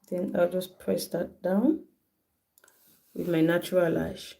Then I'll just press that down with my natural lash.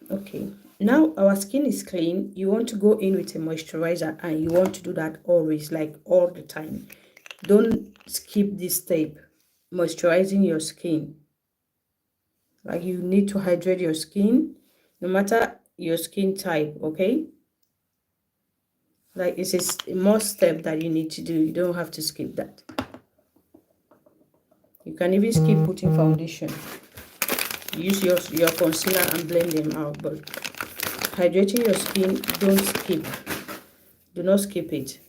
Okay, now our skin is clean. You want to go in with a moisturizer, and you want to do that always, like all the time. Don't skip this step, moisturizing your skin. Like, you need to hydrate your skin no matter your skin type, okay? Like, it's a more step that you need to do. You don't have to skip that. You can even skip putting foundation. Use your concealer and blend them out, but hydrating your skin, don't skip. Do not skip it.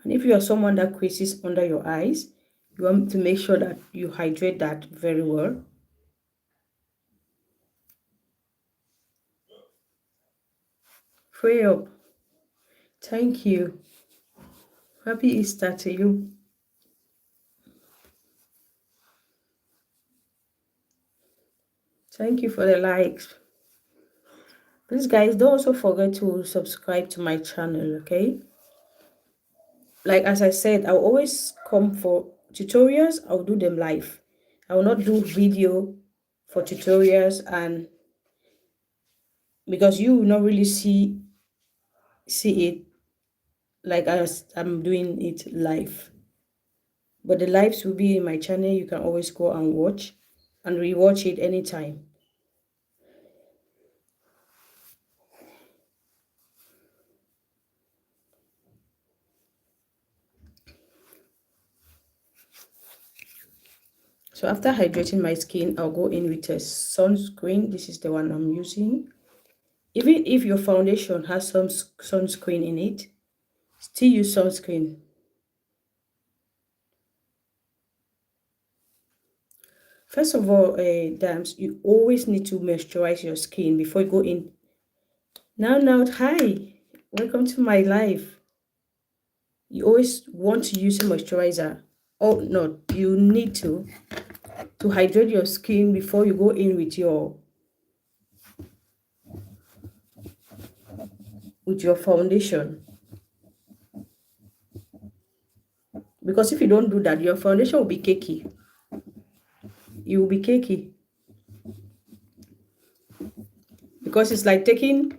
And if you are someone that creases under your eyes, you want to make sure that you hydrate that very well. Pray up. Thank you. Happy Easter to you. Thank you for the likes. Please, guys, don't also forget to subscribe to my channel, okay? Like, as I said, I'll always come for tutorials. I'll do them live. I will not do video for tutorials, and because you will not really see it like as I'm doing it live. But the lives will be in my channel. You can always go and watch and rewatch it anytime. So after hydrating my skin, I'll go in with a sunscreen. This is the one I'm using. Even if your foundation has some sunscreen in it, still use sunscreen. First of all, dams, you always need to moisturize your skin before you go in. Now, hi, welcome to my life. You always want to use a moisturizer. Oh no, you need to hydrate your skin before you go in with your foundation. Because if you don't do that, your foundation will be cakey. It will be cakey. Because it's like taking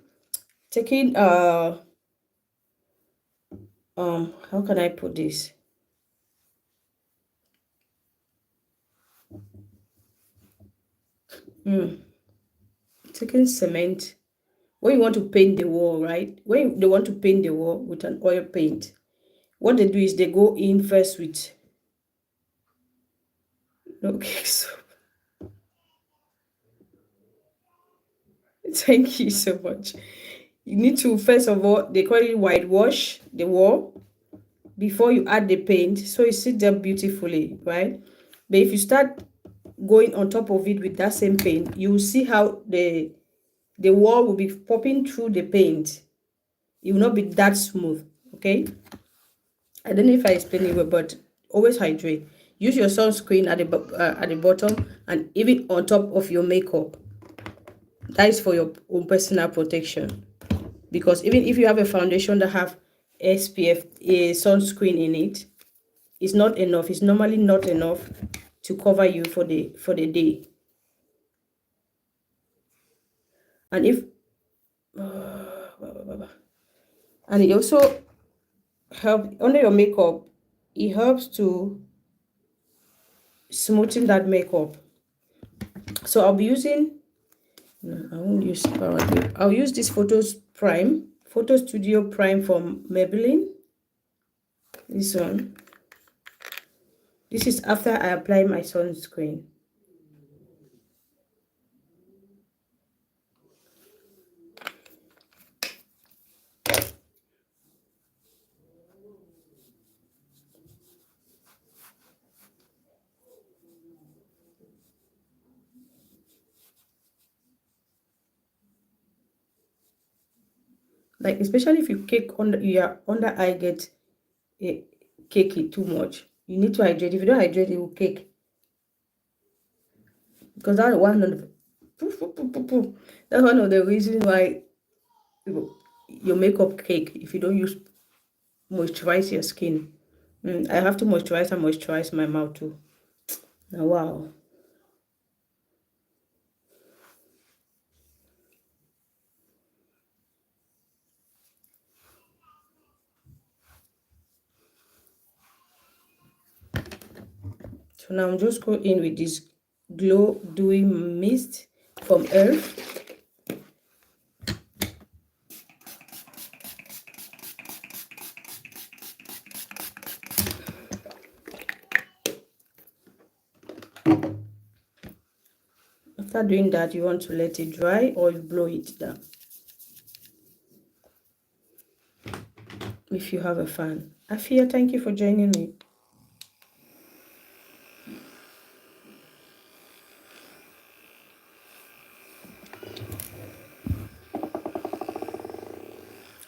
how can I put this? Taking cement. When you want to paint the wall, right? When they want to paint the wall with an oil paint, what they do is they go in first with okay, so thank you so much. You need to, first of all, they call it whitewash the wall before you add the paint, so it sits there beautifully, right? But if you start going on top of it with that same paint, you will see how the wall will be popping through the paint. It will not be that smooth, okay? I don't know if I explained it well, but always hydrate. Use your sunscreen at the bottom and even on top of your makeup. That is for your own personal protection. Because even if you have a foundation that have SPF, a sunscreen in it, it's not enough. It's normally not enough to cover you for the day. And if and it also help under your makeup, it helps to smoothen that makeup. So I'll be using, no, I won't use Power Grip. I'll use this Photo Studio Prime from Maybelline. This one. This is after I apply my sunscreen. Like, especially if you cake under your under eye get cakey too much, you need to hydrate. If you don't hydrate, it will cake. Because that's one of the, that's one of the reasons why your makeup cake if you don't use moisturize your skin. I have to moisturize my mouth too. Now, wow. So now I'm just going in with this Glow Dewy Mist from Earth. After doing that, you want to let it dry or you blow it down if you have a fan. Afia, thank you for joining me.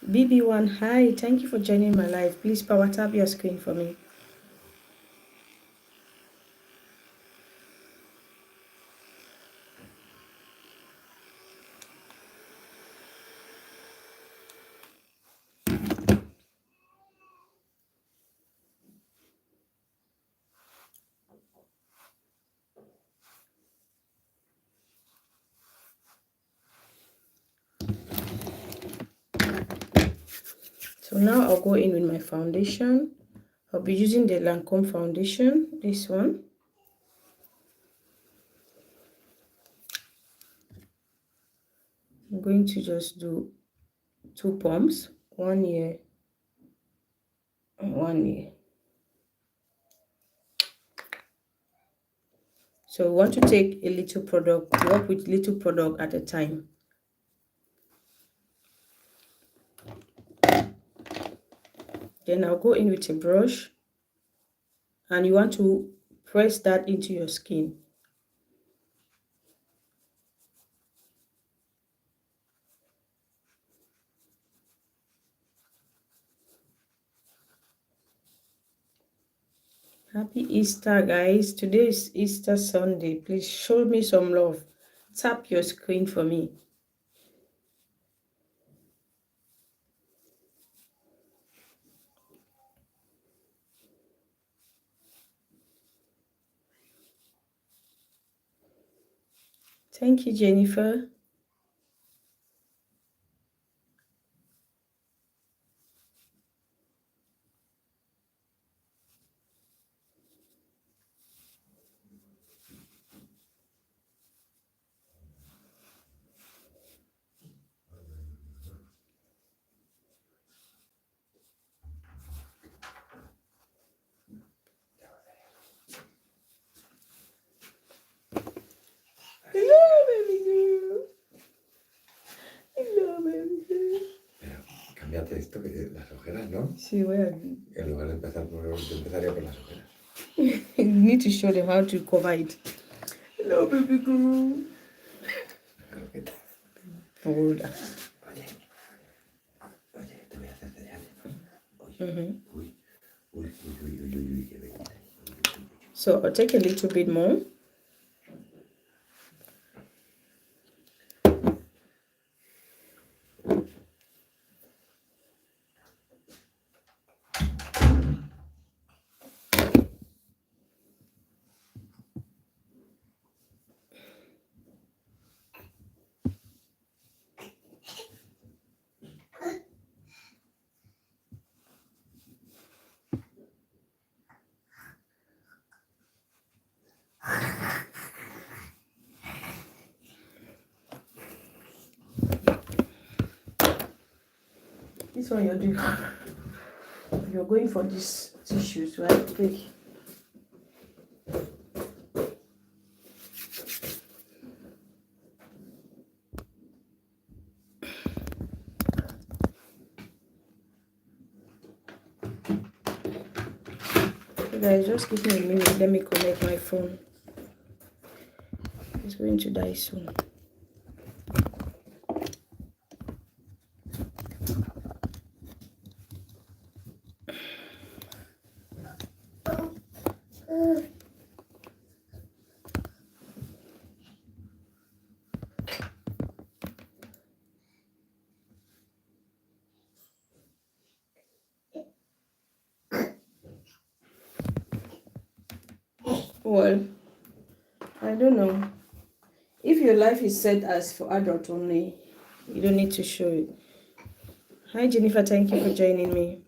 BB1, hi, thank you for joining my live. Please power tap your screen for me. So now I'll go in with my foundation. I'll be using the Lancome foundation, this one. I'm going to just do 2 pumps, one here and one here. So we want to take a little product, work with little product at a time. Then I'll go in with a brush and you want to press that into your skin. Happy Easter, guys. Today is Easter Sunday. Please show me some love. Tap your screen for me. Thank you, Jennifer. Hello, baby girl. Hello, baby girl. Pero cámbiate esto, que las ojeras, ¿no? Sí, voy a... En lugar de empezar por... Yo empezaría por las ojeras. You need to show them how to cover it. Hello, baby girl. Claro que tal. Oye, te voy a hacer señales. Oye, uy, que venga. So I'll take a little bit more. This one you're doing. You're going for these tissues, right? Quick. Okay, guys, just give me a minute. Let me connect my phone. It's going to die soon. Well, I don't know. If your life is set as for adult only, you don't need to show it. Hi, Jennifer. Thank you for joining me.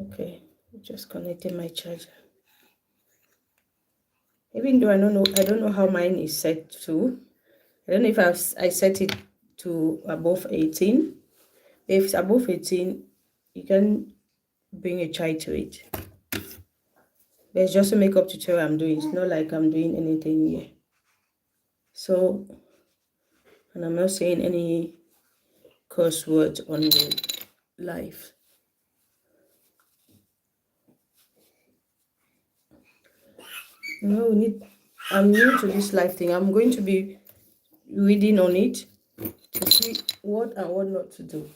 Okay, just connecting my charger. Even though I don't know how mine is set to. I don't know if I set it to above 18. If it's above 18, you can bring a child to it. But it's just a makeup tutorial I'm doing. It's not like I'm doing anything here. So, and I'm not saying any curse words on the live. No, I'm new to this live thing. I'm going to be reading on it to see what and what not to do.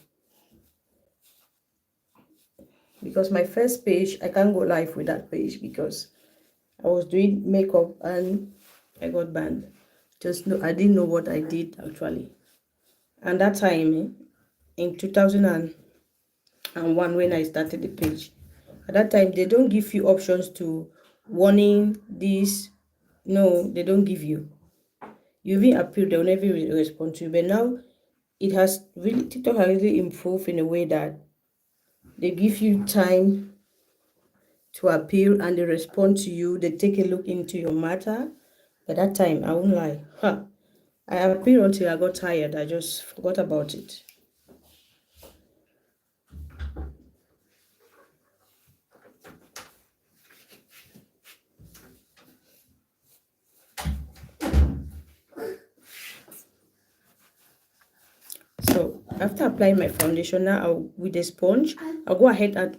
Because my first page, I can't go live with that page because I was doing makeup and I got banned. I didn't know what I did actually. And that time, in 2001, when I started the page, at that time, they don't give you options to warning this. No, they don't give you. You even appeal, they'll never respond to you. But now, TikTok has really improved in a way that they give you time to appeal and they respond to you. They take a look into your matter. At that time, I won't lie. I appealed until I got tired. I just forgot about it. So after applying my foundation, now with a sponge, I'll go ahead and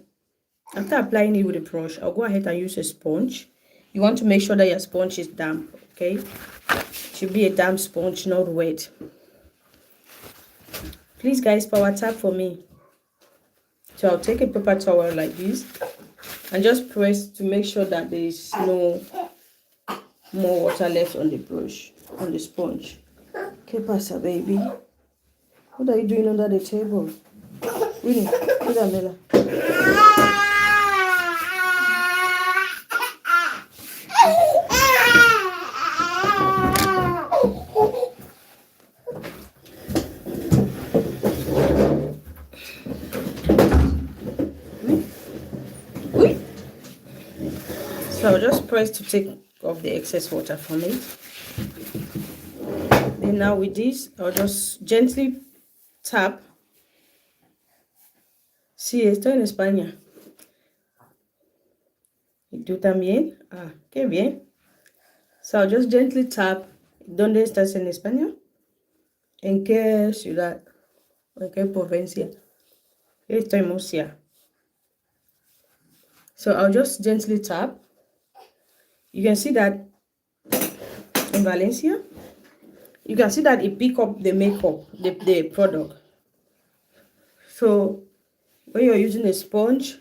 after applying it with a brush, I'll go ahead and use a sponge. You want to make sure that your sponge is damp, okay? It should be a damp sponge, not wet. Please, guys, power tap for me. So I'll take a paper towel like this and just press to make sure that there is no more water left on the brush, on the sponge. ¿Qué pasa, baby? What are you doing under the table? Really? Mela. So I'll just press to take off the excess water from it. Then now with this, I'll just gently tap. Sí, estoy en España. ¿Y tú también? Ah, qué bien. So I'll just gently tap. ¿Dónde estás en España? ¿En qué ciudad? ¿En qué provincia? Estoy en Murcia. So I'll just gently tap. You can see that in Valencia, you can see that it pick up the makeup, the product. So when you're using a sponge,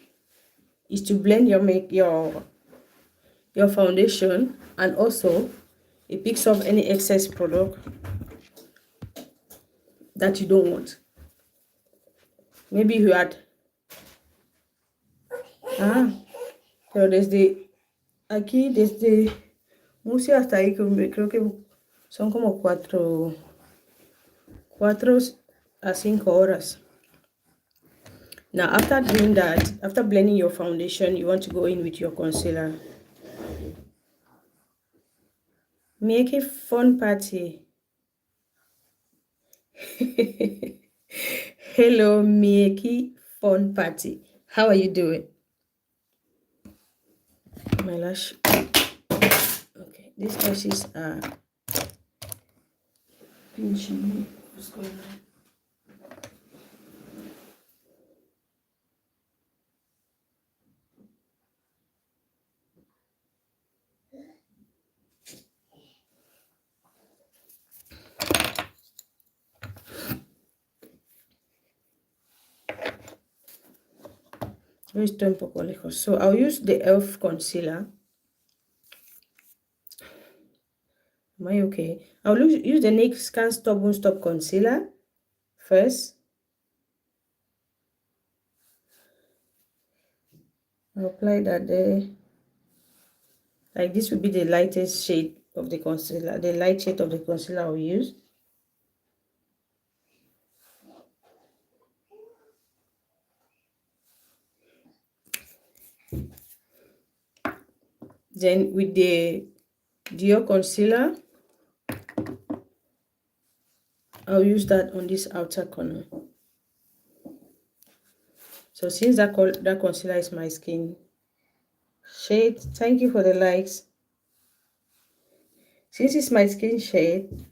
is to blend your foundation, and also it picks up any excess product that you don't want. Maybe you had pero desde Murcia hasta ahí creo que son como cuatro a 5 horas. Now, after doing that, after blending your foundation, you want to go in with your concealer. Make a fun party. Hello, Mieki Fun Party. How are you doing? My lash. Okay, these lashes are pinching me. What's going on? Estoy un poco lejos. So I'll use the e.l.f. concealer. Am I okay? I'll use the NYX Can't Stop Won't Stop concealer first. I'll apply that there. Like this will be the lightest shade of the concealer, the light shade of the concealer I'll use. Then with the Dior concealer, I'll use that on this outer corner. So since that concealer is my skin shade, thank you for the likes. Since it's my skin shade,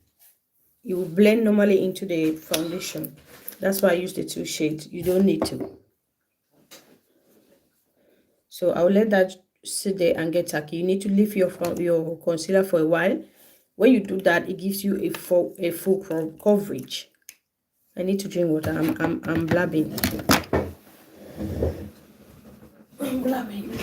it will blend normally into the foundation. That's why I use the 2 shades. You don't need to. So I'll let that sit there and get tacky. You need to leave your concealer for a while. When you do that, it gives you a full coverage. I need to drink water. I'm blabbing. I'm blabbing.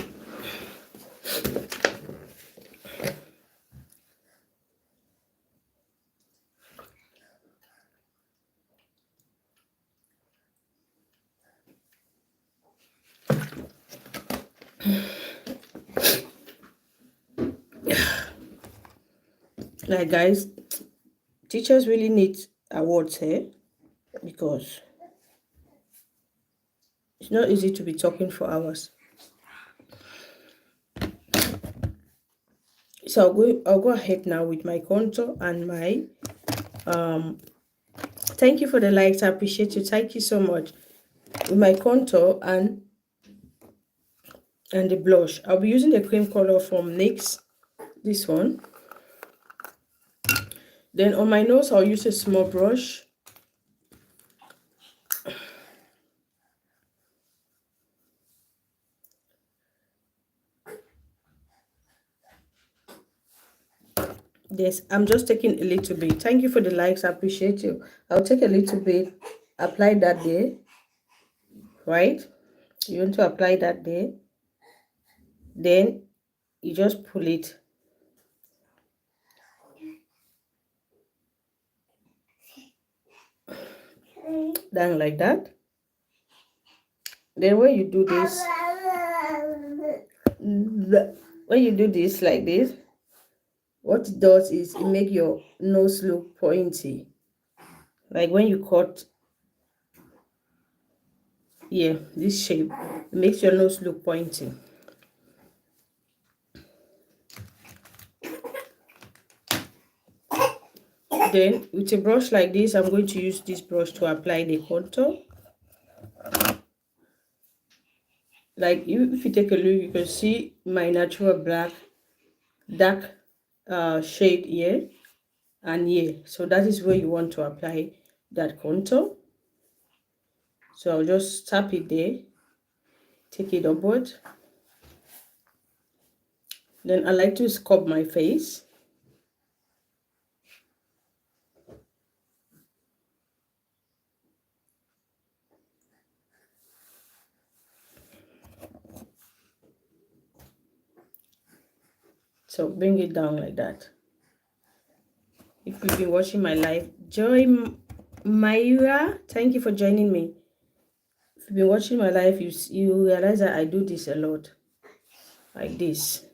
Like guys, teachers really need awards here because it's not easy to be talking for hours. So I'll go ahead now with my contour and my thank you for the likes. I appreciate you. Thank you so much. With my contour and the blush, I'll be using the cream color from NYX, this one. Then on my nose, I'll use a small brush. Yes, I'm just taking a little bit. Thank you for the likes. I appreciate you. I'll take a little bit, apply that there, right? You want to apply that there. Then you just pull it down like that. Then when you do this like this, what it does is it makes your nose look pointy. Like when you cut, yeah, this shape, it makes your nose look pointy. Then with a brush like this, I'm going to use this brush to apply the contour. Like if you take a look, you can see my natural dark shade here and here. So that is where you want to apply that contour. So I'll just tap it there, take it upward. Then I like to scrub my face. So bring it down like that. If you've been watching my live, Joy Myra, thank you for joining me. If you've been watching my live, you realize that I do this a lot. Like this.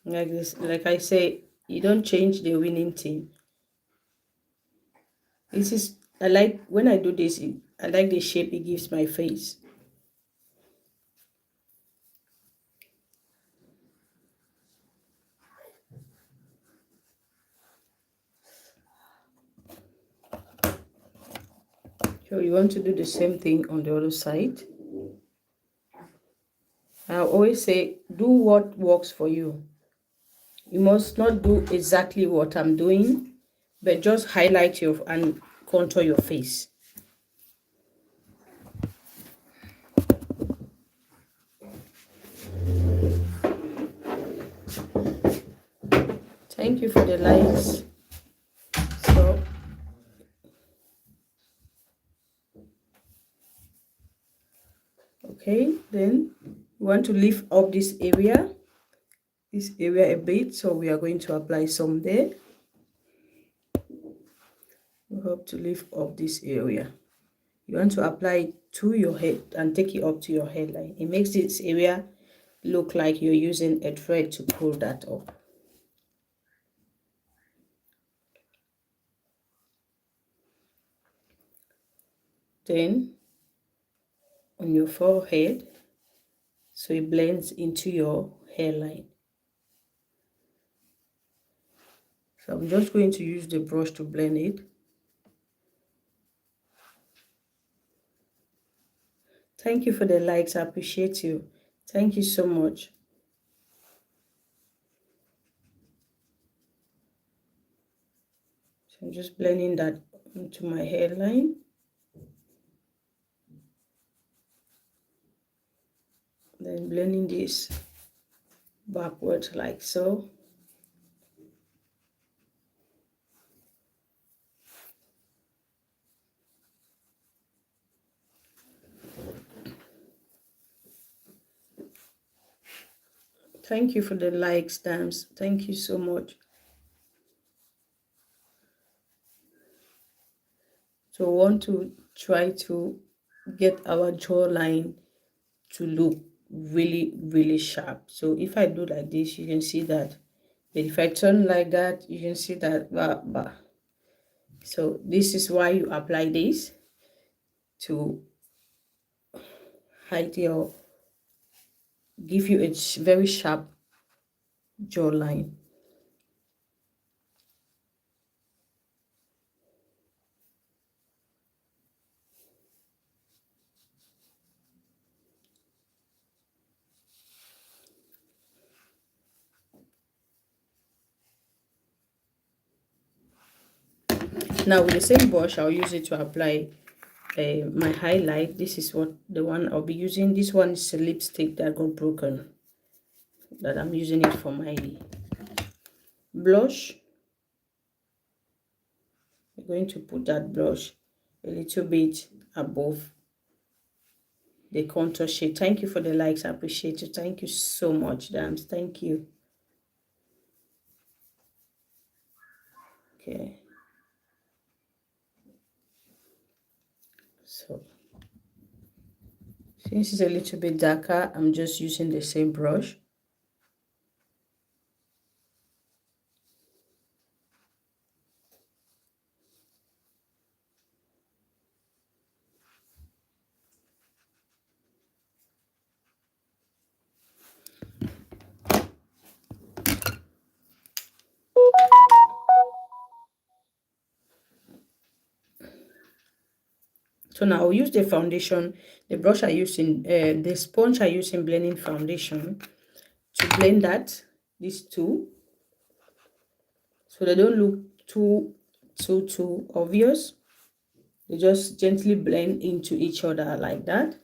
Like this. Like I say, you don't change the winning team. This is, I like, when I do this, I like the shape it gives my face. So you want to do the same thing on the other side. I always say, do what works for you. You must not do exactly what I'm doing, but just highlight your and contour your face. Thank you for the likes. So okay, then we want to lift up this area a bit, so we are going to apply some there. We hope to lift up this area. You want to apply it to your head and take it up to your hairline. It makes this area look like you're using a thread to pull that up. Then on your forehead, so it blends into your hairline. So I'm just going to use the brush to blend it. Thank you for the likes. I appreciate you. Thank you so much. So I'm just blending that into my hairline. Then blending this backwards like so. Thank you for the likes, Dams. Thank you so much. So we want to try to get our jawline to look really sharp. So if I do like this, you can see that. But if I turn like that, you can see that. So this is why you apply this, to hide your, give you a very sharp jawline. Now with the same brush, I'll use it to apply my highlight. This is what the one I'll be using. This one is a lipstick that got broken, that I'm using it for my blush. I'm going to put that blush a little bit above the contour shade. Thank you for the likes. I appreciate you. Thank you so much, Dams. Thank you. Okay. So since it's a little bit darker, I'm just using the same brush. So now I'll use the foundation, the brush I use in, the sponge I use in blending foundation, to blend these two, so they don't look too obvious. They just gently blend into each other like that.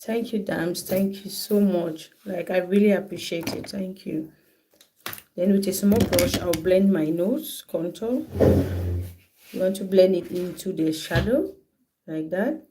Thank you, Dams. Thank you so much. Like, I really appreciate it. Thank you. Then with a small brush, I'll blend my nose contour. You want to blend it into the shadow like that.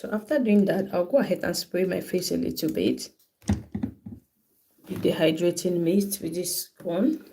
So after doing that, I'll go ahead and spray my face a little bit with the hydrating mist with this one.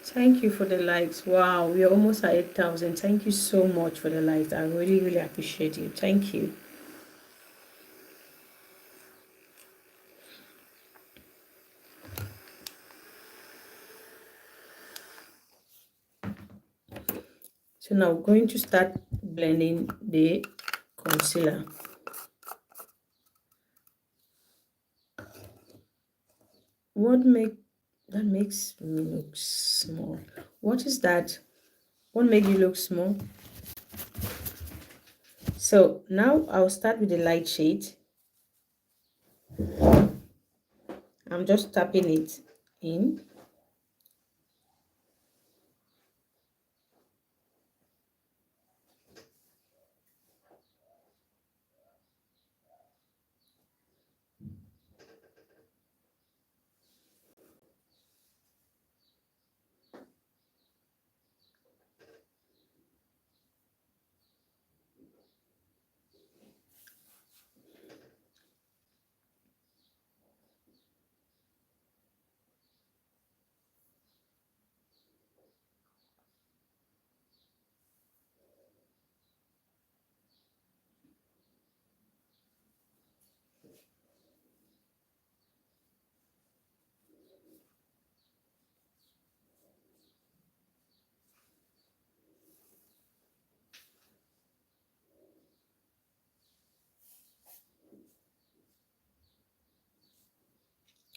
Thank you for the likes. Wow, we are almost at 8,000. Thank you so much for the likes. I really, really appreciate you. Thank you. So now we're going to start blending the concealer. That makes me look small. What is that? What made you look small? So now I'll start with the light shade. I'm just tapping it in.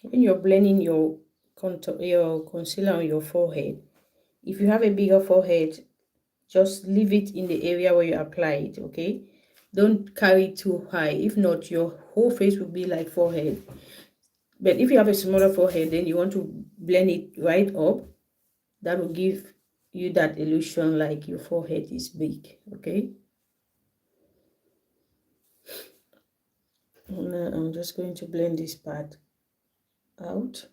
When you're blending your concealer on your forehead, if you have a bigger forehead, just leave it in the area where you apply it, okay? Don't carry it too high. If not, your whole face will be like forehead. But if you have a smaller forehead, then you want to blend it right up. That will give you that illusion like your forehead is big, okay? Now I'm just going to blend this part out.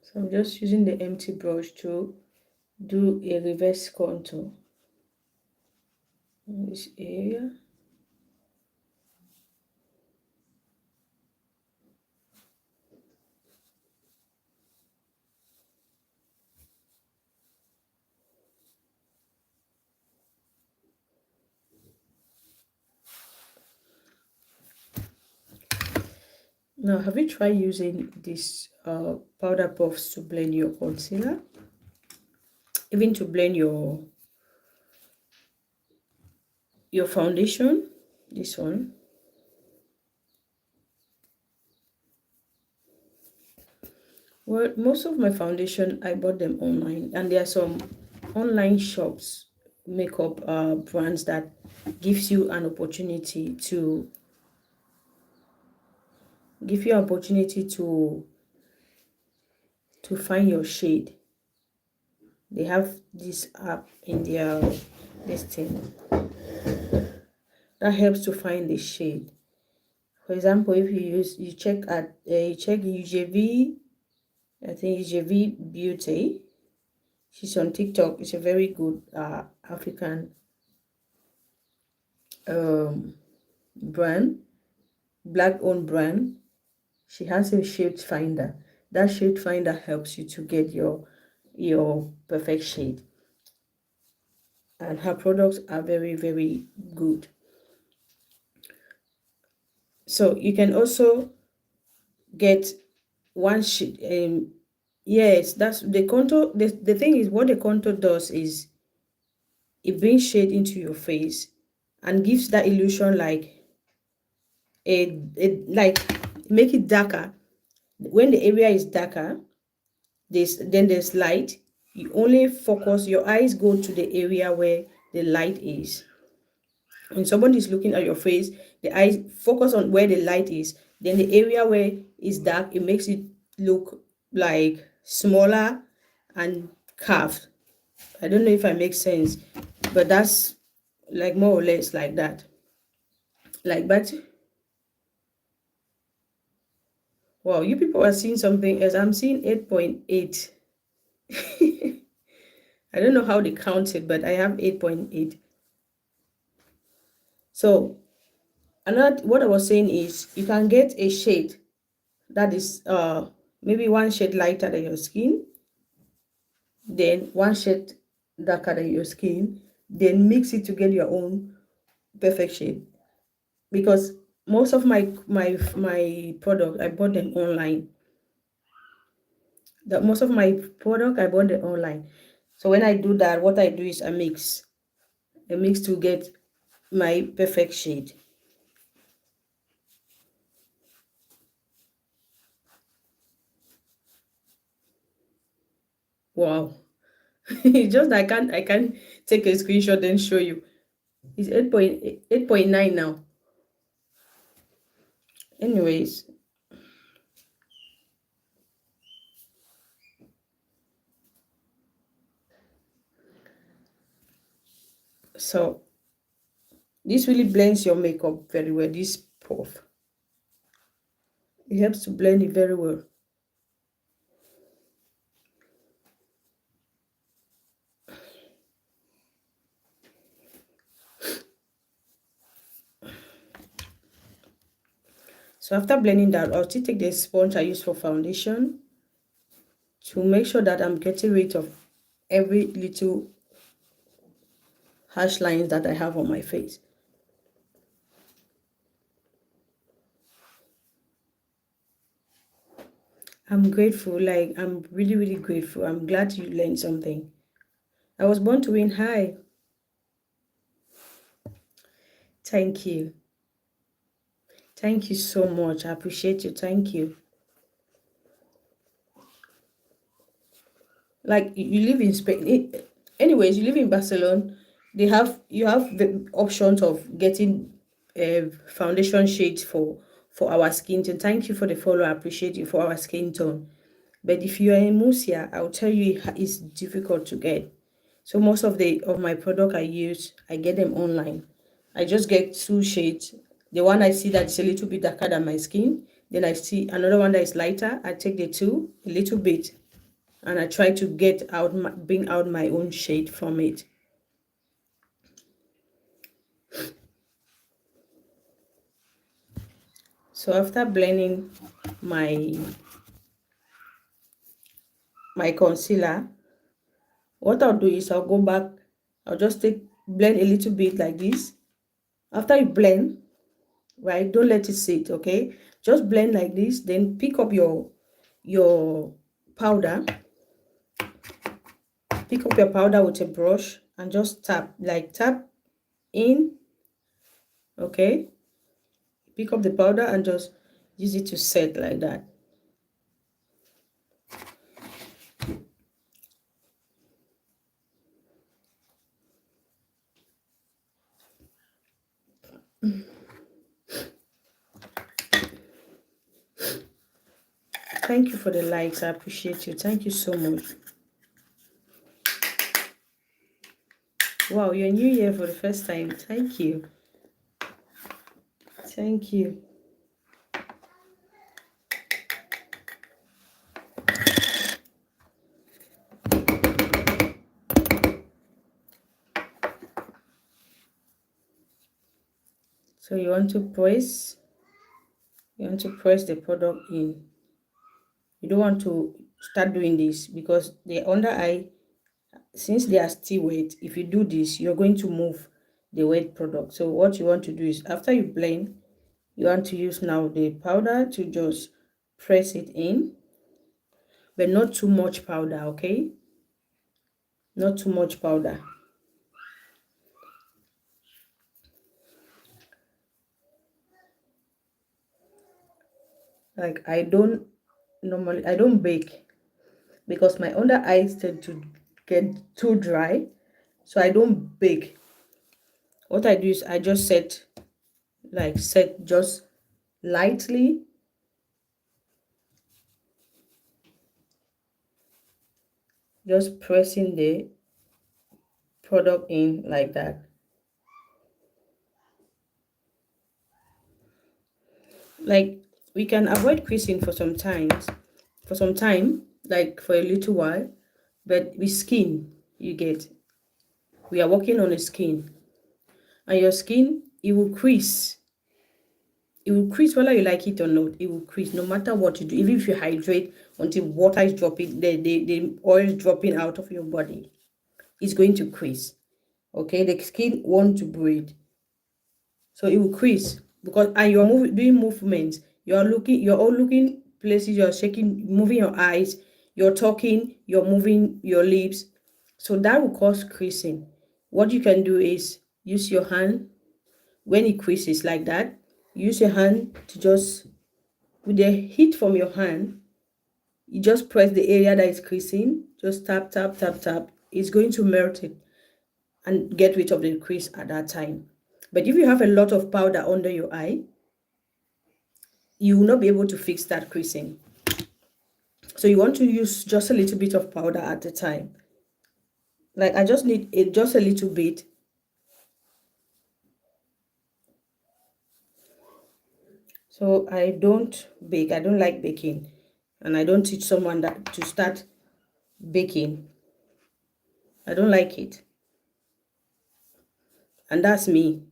So I'm just using the empty brush to do a reverse contour in this area. Now, have you tried using this powder puffs to blend your concealer? Even to blend your foundation? This one. Well, most of my foundation, I bought them online. And there are some online shops, makeup brands that gives you an opportunity to find your shade. They have this app in their listing. that helps to find the shade. For example, if you check UJV, I think UJV Beauty. She's on TikTok. It's a very good African brand, black owned brand. She has a shade finder. That shade finder helps you to get your perfect shade. And her products are very, very good. So you can also get one shade. Yes, that's the contour. The thing is, what the contour does is it brings shade into your face and gives that illusion like like make it darker. When the area is darker, there's light. You only focus, your eyes go to the area where the light is. When somebody is looking at your face, the eyes focus on where the light is. Then the area where it's dark, it makes it look like smaller and carved. I don't know if I make sense, but that's like more or less like that. Like, but wow, you people are seeing something else. I'm seeing 8.8. I don't know how they count it, but I have 8.8. So another, what I was saying is you can get a shade that is maybe one shade lighter than your skin, then one shade darker than your skin, then mix it to get your own perfect shade. Because most of my product I bought them online. Most of my product I bought them online. So when I do that, what I do is I mix to get my perfect shade. Wow. Just I can't take a screenshot and show you. It's 8.9 now. Anyways, so this really blends your makeup very well. This puff, it helps to blend it very well. So after blending that, I'll still take the sponge I use for foundation to make sure that I'm getting rid of every little harsh lines that I have on my face. I'm grateful, like I'm really, really grateful. I'm glad you learned something. I was born to win. Hi. Thank you. Thank you so much. I appreciate you. Thank you. Like you live in Spain. Anyways, you live in Barcelona. You have the options of getting foundation shades for our skin tone. Thank you for the follow. I appreciate you for our skin tone. But if you are in Murcia, I'll tell you it's difficult to get. So most of my product I use, I get them online. I just get 2 shades. The one I see that is a little bit darker than my skin. Then I see another one that is lighter. I take the 2 a little bit, and I try to bring out my own shade from it. So after blending my concealer, what I'll do is I'll go back, I'll just blend a little bit like this. After you blend, right, don't let it sit, okay? Just blend like this, then pick up your powder. Pick up your powder with a brush and just tap in, okay? Pick up the powder and just use it to set like that. Thank you for the likes. I appreciate you. Thank you so much. Wow, you're new here for the first time. Thank you. Thank you. So you want to press the product in. You don't want to start doing this because the under eye, since they are still wet, if you do this, you're going to move the wet product. So what you want to do is after you blend, you want to use now the powder to just press it in, but not too much powder, okay? Not too much powder. Like I don't bake because my under eyes tend to get too dry, so I don't bake. What I do is I just set just lightly, just pressing the product in like that. Like we can avoid creasing for some time, like for a little while, but with skin, we are working on the skin, and your skin, it will crease. It will crease whether you like it or not. It will crease no matter what you do. Even if you hydrate until water is dropping, the oil is dropping out of your body, it's going to crease. Okay, the skin wants to breathe, so it will crease because and you're doing movements. You're all looking places. You're shaking, moving your eyes. You're talking. You're moving your lips, so that will cause creasing. What you can do is use your hand when it creases like that. Use your hand to just with the heat from your hand, you just press the area that is creasing. Just tap, tap, tap, tap. It's going to melt it and get rid of the crease at that time. But if you have a lot of powder under your eye, you will not be able to fix that creasing. So you want to use just a little bit of powder at a time. Like I just need just a little bit. So I don't bake. I don't like baking. And I don't teach someone that to start baking. I don't like it. And that's me.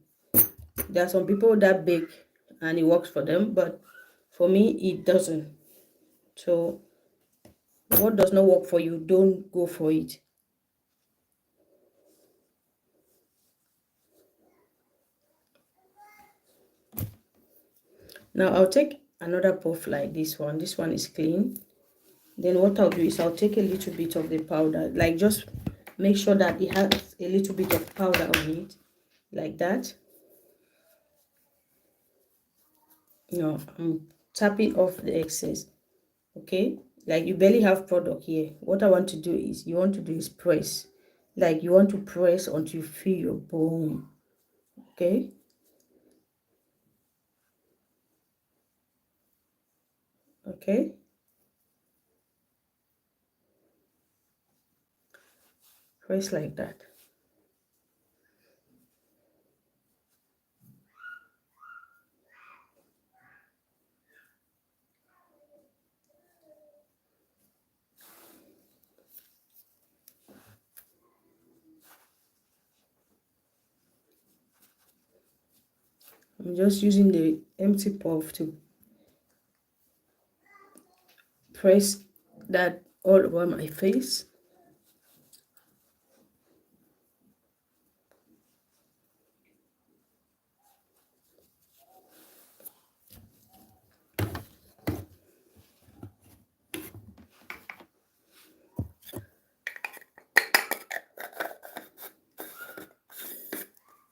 There are some people that bake and it works for them, but for me it doesn't. So what does not work for you, don't go for it. Now I'll take another puff like this one. This one is clean. Then what I'll do is I'll take a little bit of the powder, like just make sure that it has a little bit of powder on it, like that. I'm tapping off the excess. Okay, like you barely have product here. What I want to do is press, like you want to press until you feel your bone. Okay, okay, press like that. I'm just using the empty puff to press that all over my face.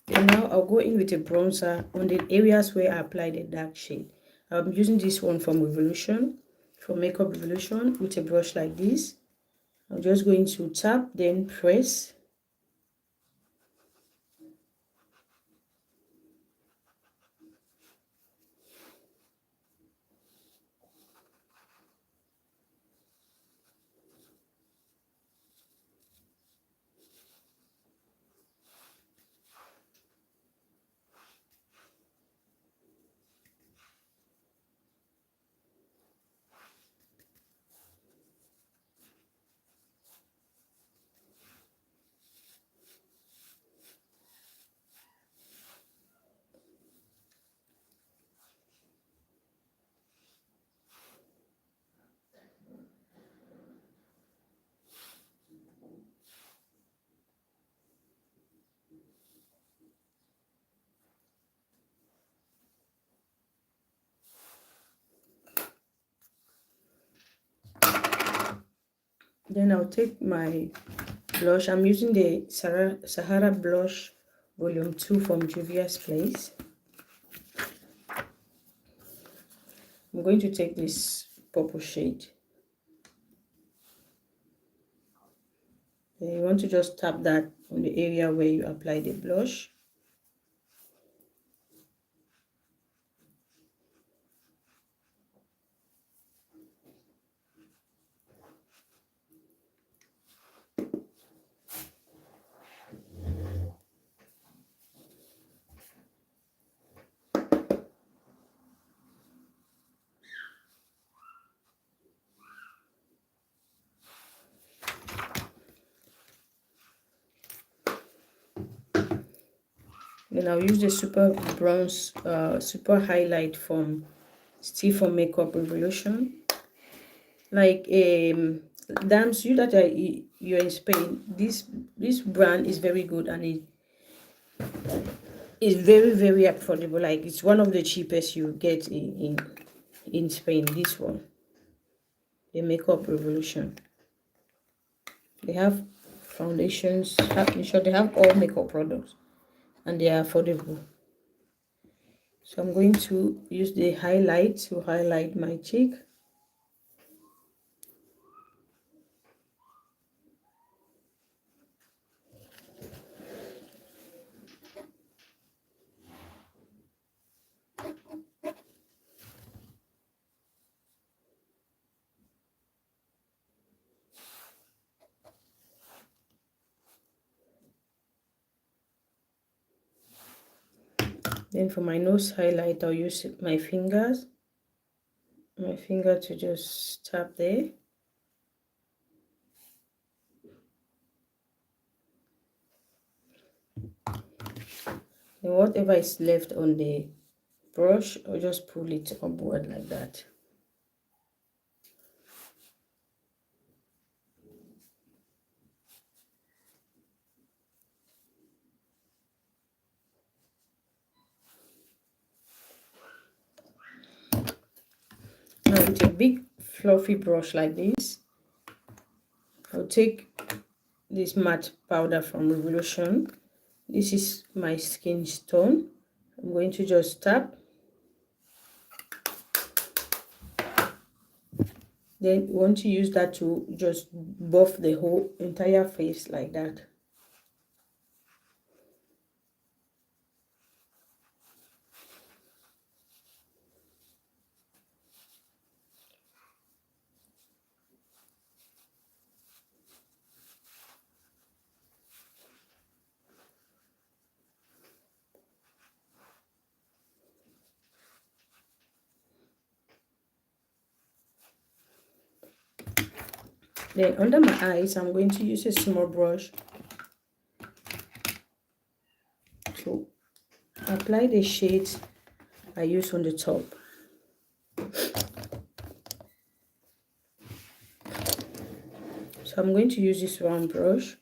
And now I'll go in with a bronzer on the areas where I applied a dark shade. I'm using this one from Revolution, from Makeup Revolution, with a brush like this. I'm just going to tap, then press. Then I'll take my blush. I'm using the Sahara Blush Volume 2 from Juvia's Place. I'm going to take this purple shade. Then you want to just tap that on the area where you apply the blush. Then I'll use the Super Bronze, Super Highlight from Still from Makeup Revolution. Like Dams, you that you're in Spain, this brand is very good, and it is very, very affordable. Like it's one of the cheapest you get in Spain. This one, the Makeup Revolution. They have foundations. In short, they have all makeup products, and they are affordable. So I'm going to use the highlight to highlight my cheek. Then for my nose highlight, I'll use my finger to just tap there. And whatever is left on the brush, I'll just pull it upward like that. Now with a big fluffy brush like this, I'll take this matte powder from Revolution. This is my skin tone. I'm going to just tap. Then you want to use that to just buff the whole entire face like that. Then under my eyes, I'm going to use a small brush to apply the shades I use on the top. So I'm going to use this round brush.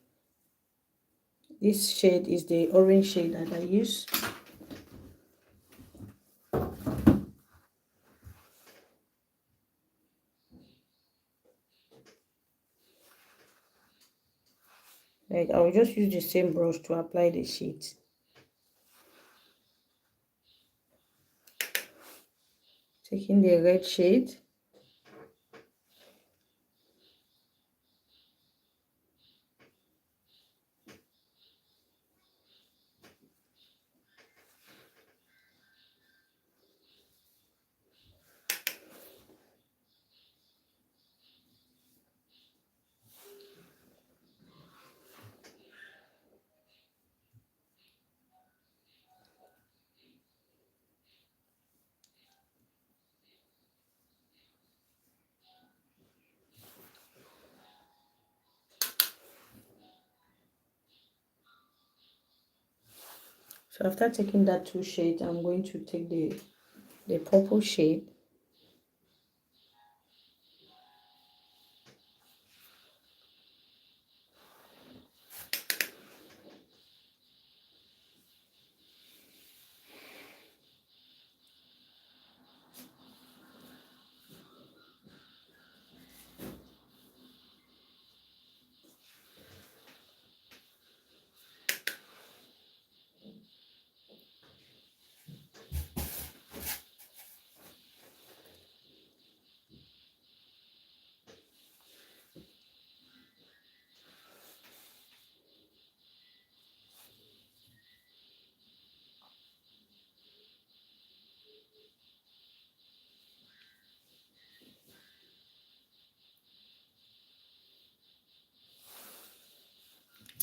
This shade is the orange shade that I use. Like I will just use the same brush to apply the shades. Taking the red shade. So after taking that two shades, I'm going to take the purple shade.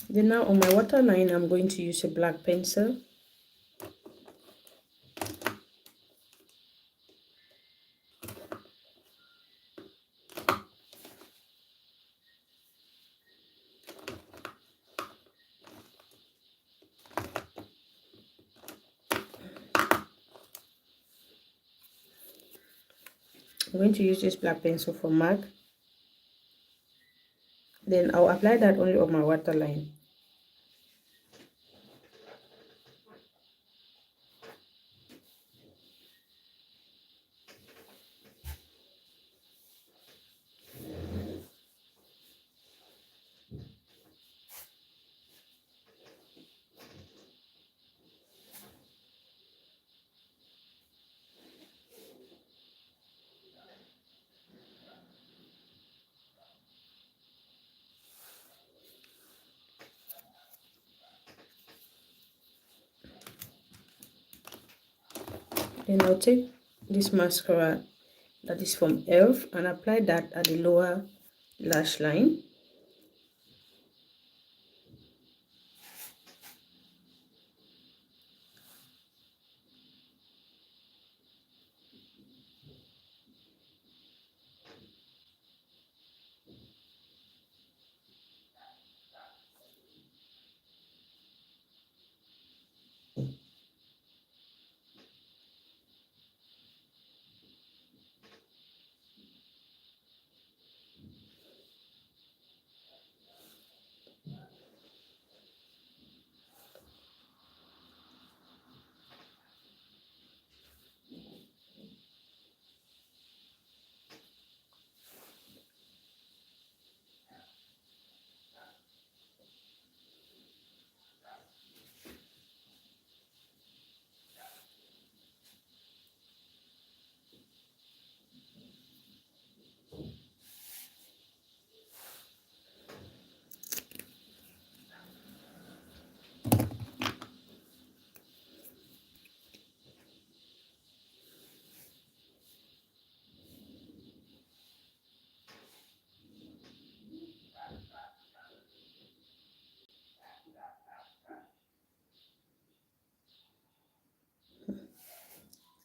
Then now on my waterline, I'm going to use a black pencil. I'm going to use this black pencil for mark. Then I'll apply that only on my waterline. Then I'll take this mascara that is from e.l.f. and apply that at the lower lash line.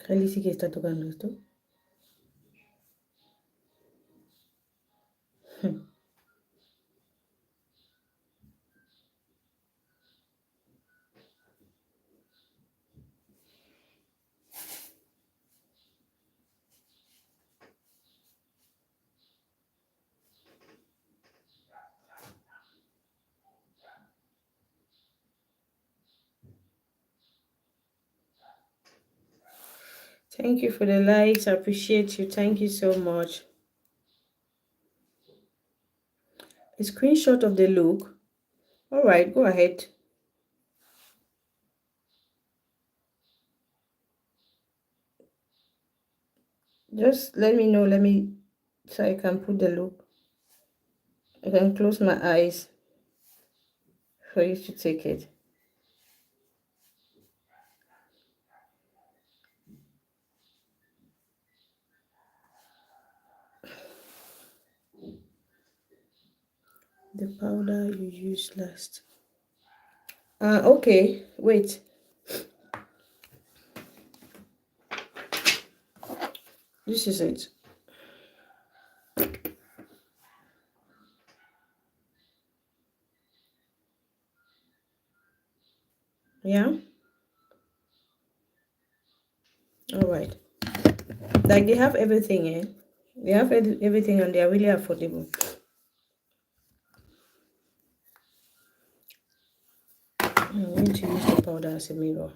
Kylie sí que está tocando esto. Thank you for the likes. I appreciate you. Thank you so much. A screenshot of the look. All right, go ahead. Just let me know. So I can put the look. I can close my eyes for you to take it. The powder you used last. Okay, wait. This is it. Yeah. All right. Like they have everything, eh? They have everything and they are really affordable. I'm going to use the powder as a mirror.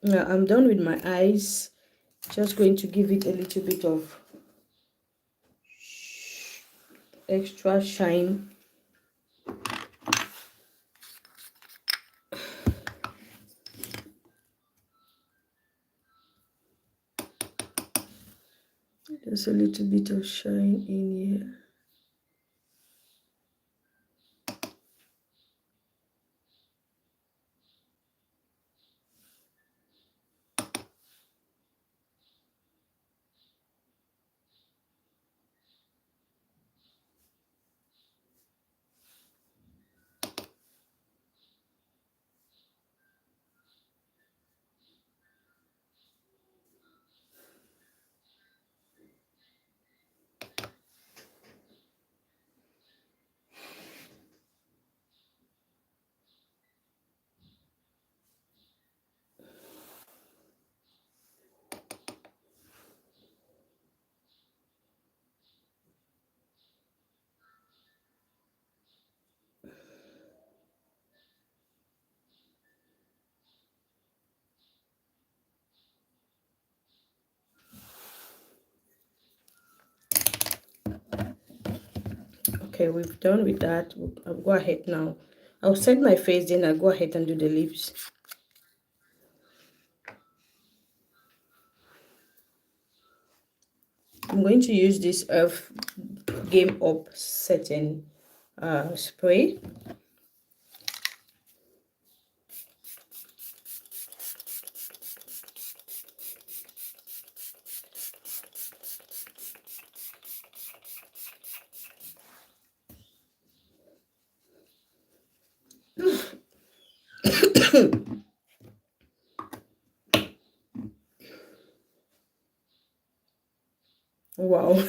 Now I'm done with my eyes. Just going to give it a little bit of extra shine. Just a little bit of shine in here. Okay, we've done with that. I'll go ahead now. I'll set my face, then I'll go ahead and do the lips. I'm going to use this Elf Game Up setting spray. Wow.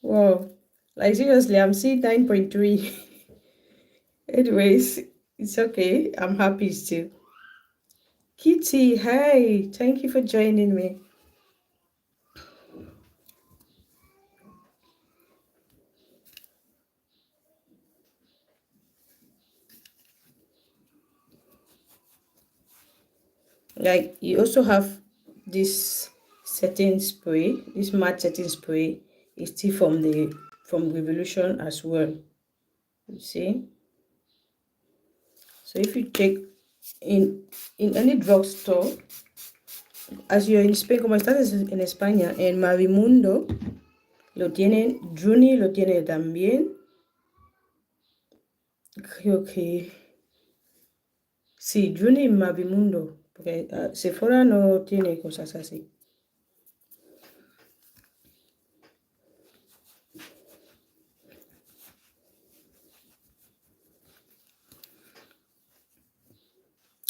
Wow. Like seriously, I'm seeing 9.3. Anyways, it's okay. I'm happy still. Kitty, hi. Thank you for joining me. Like you also have this setting spray, this matte setting spray is still from Revolution as well. You see? So if you take in any drugstore, as you're in Spain, como estás en España, en Marimundo lo tienen, Juni lo tiene también. Creo que sí, Juni y Marimundo, porque Sephora no tiene cosas así.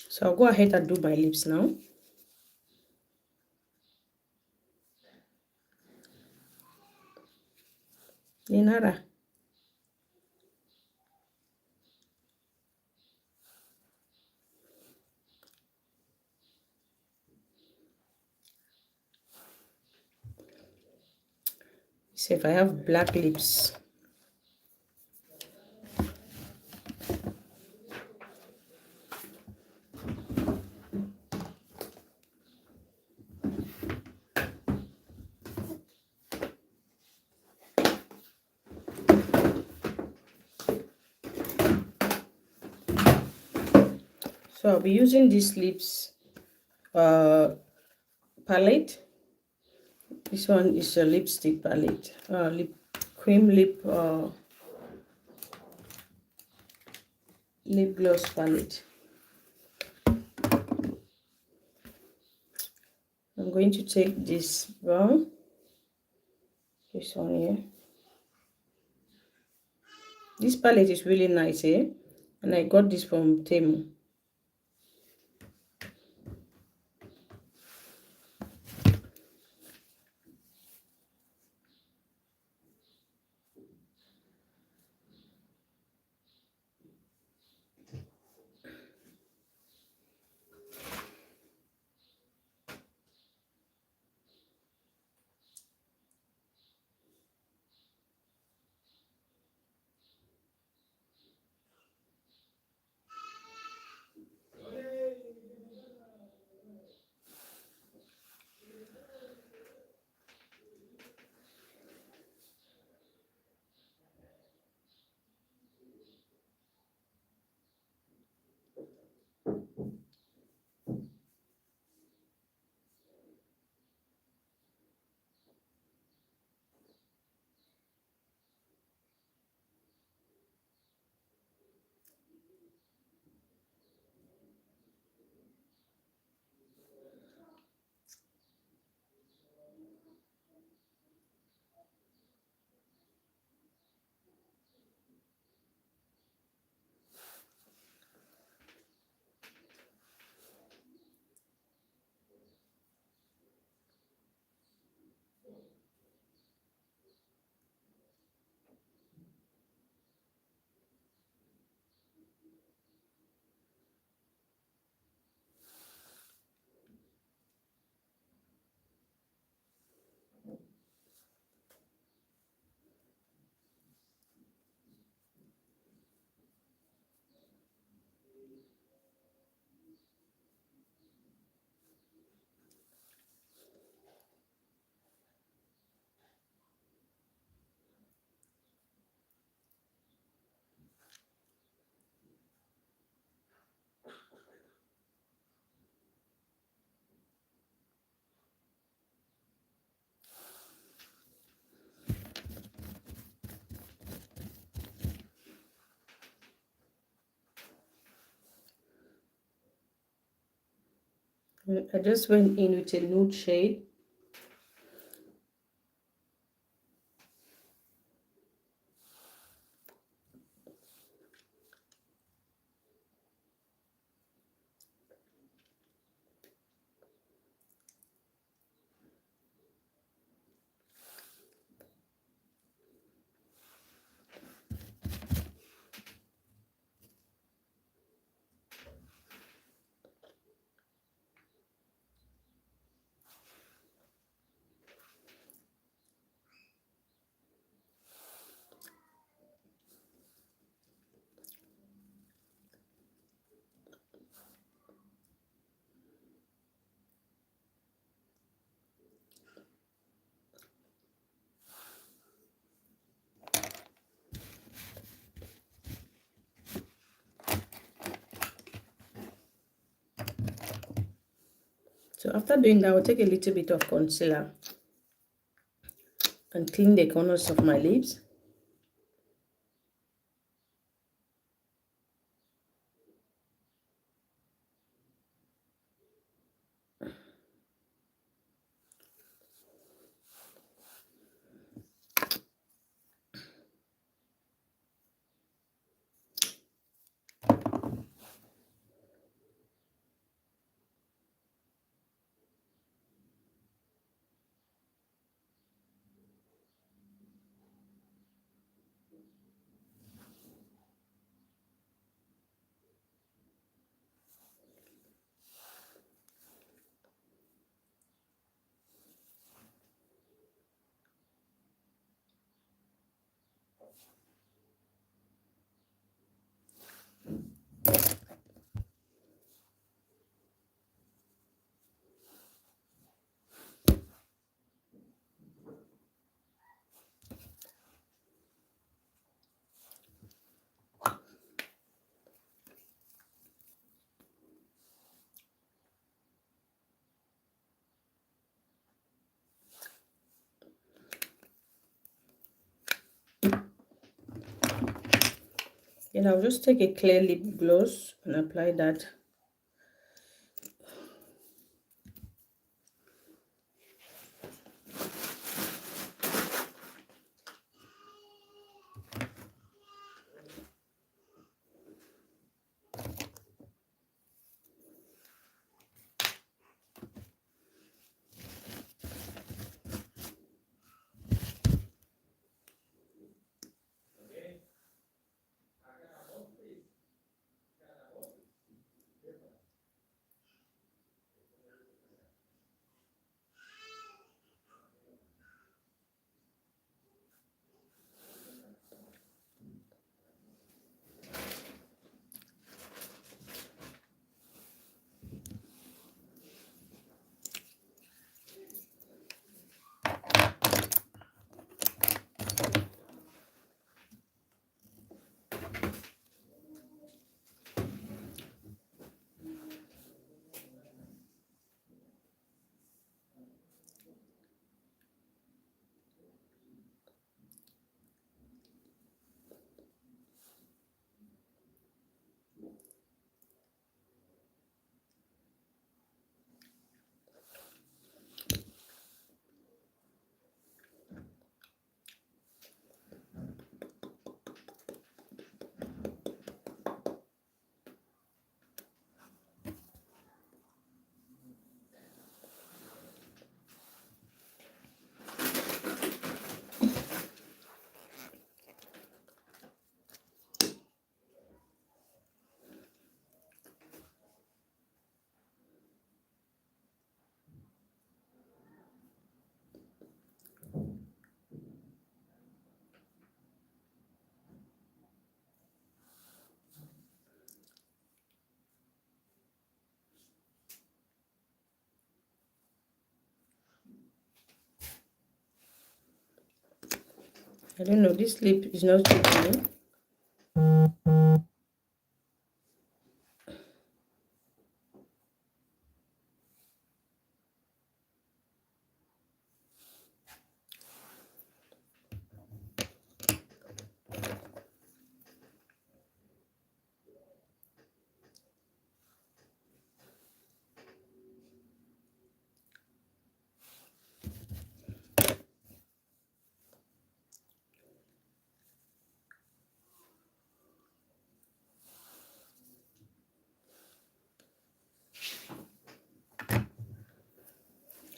So I'll go ahead and do my lips now. De nada. See if I have black lips. So I'll be using this lips palette. This one is a lipstick palette, cream lip gloss palette. I'm going to take this brown, this one here. This palette is really nice, and I got this from Temu. I just went in with a nude shade. So after doing that, I'll take a little bit of concealer and clean the corners of my lips. Then I'll just take a clear lip gloss and apply that. I don't know, this lip is not suiting me.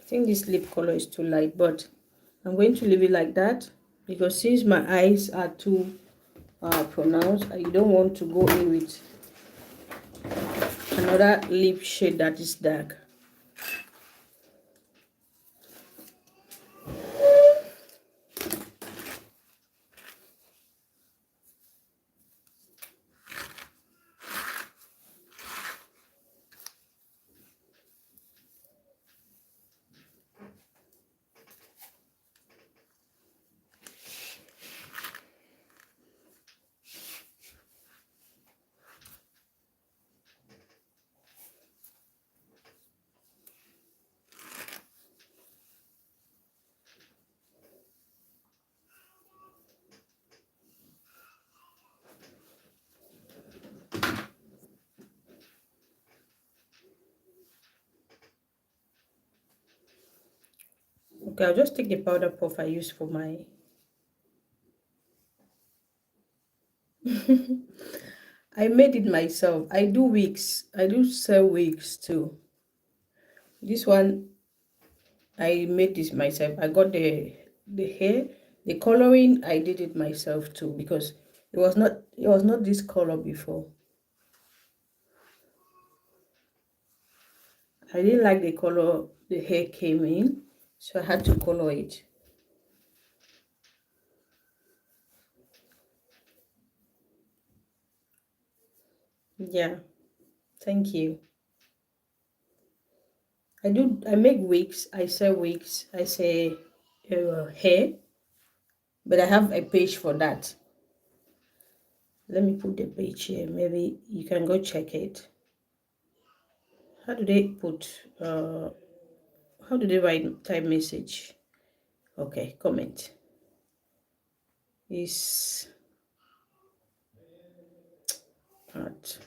think this lip color is too light, but I'm going to leave it like that because since my eyes are too pronounced, I don't want to go in with another lip shade that is dark. Okay, I'll just take the powder puff I use for my I made it myself. I do wigs. I do sell wigs too. This one I made this myself. I got the hair, the coloring. I did it myself too because it was not this color before. I didn't like the color the hair came in, so I had to color it. Yeah, thank you. I make wigs. I sell wigs. I say hair, but I have a page for that. Let me put the page here. Maybe you can go check it. How do they put how do they write type message? Okay, comment is art.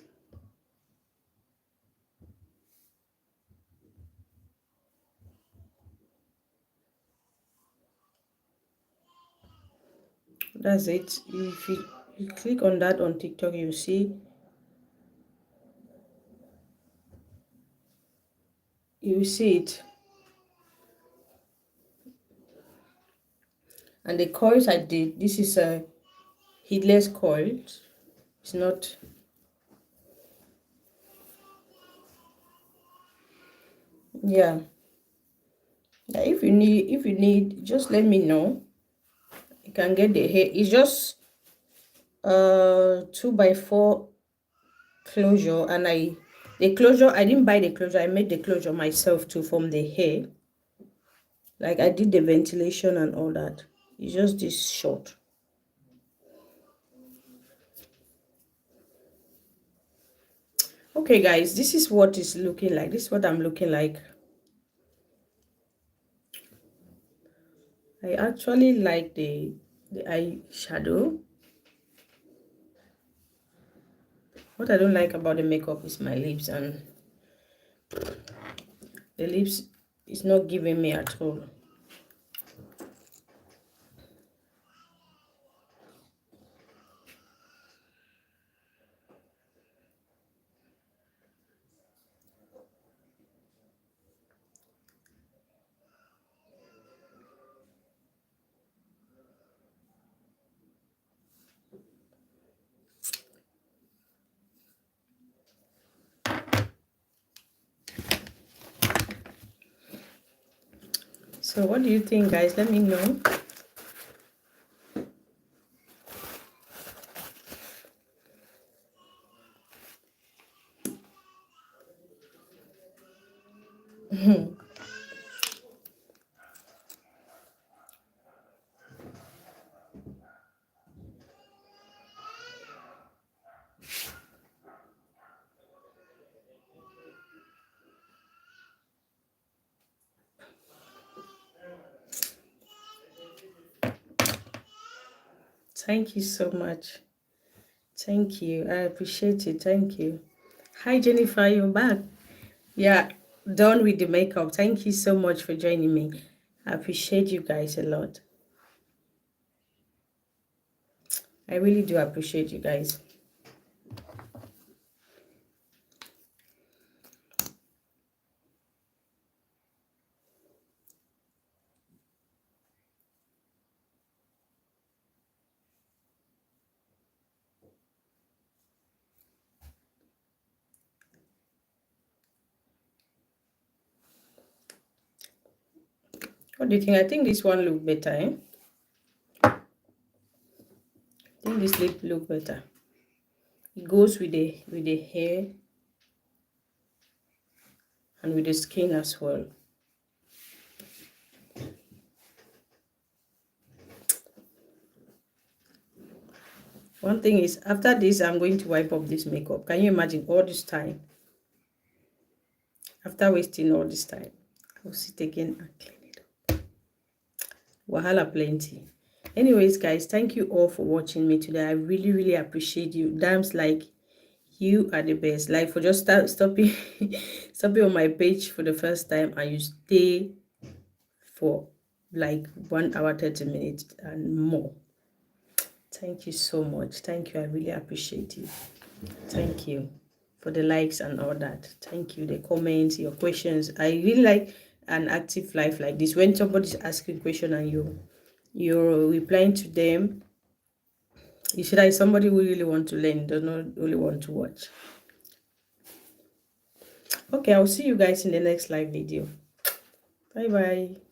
That's it. If you click on that on TikTok, you see it. And the coils I did, this is a headless coil. It's not. Yeah. If you need, just let me know. You can get the hair. It's just 2x4 closure, and the closure I didn't buy the closure. I made the closure myself too from the hair. Like I did the ventilation and all that. It's just this short. Okay guys, this is what it's looking like. This is what I'm looking like. I actually like the eyeshadow. What I don't like about the makeup is my lips, and the lips is not giving me at all. So what do you think, guys? Let me know. Thank you so much. Thank you. I appreciate it. Thank you. Hi Jennifer, you're back. Yeah, done with the makeup. Thank you so much for joining me. I appreciate you guys a lot. I really do appreciate you guys. What do you think? I think this one look better, eh? I think this lip look better. It goes with the hair and with the skin as well. One thing is, after this, I'm going to wipe up this makeup. Can you imagine all this time? After wasting all this time, I'll sit again and clean it up. Wahala plenty. Anyways, guys, thank you all for watching me today. I really appreciate you. Damns, like, you are the best. Like, for just stopping stopping on my page for the first time, and you stay for like 1 hour 30 minutes and more. Thank you so much. Thank you. I really appreciate you. Thank you for the likes and all that. Thank you. The comments, your questions. I really like an active life like this. When somebody's asking a question and you're replying to them, you should like somebody who really want to learn, does not really want to watch. Okay, I'll see you guys in the next live video. Bye bye.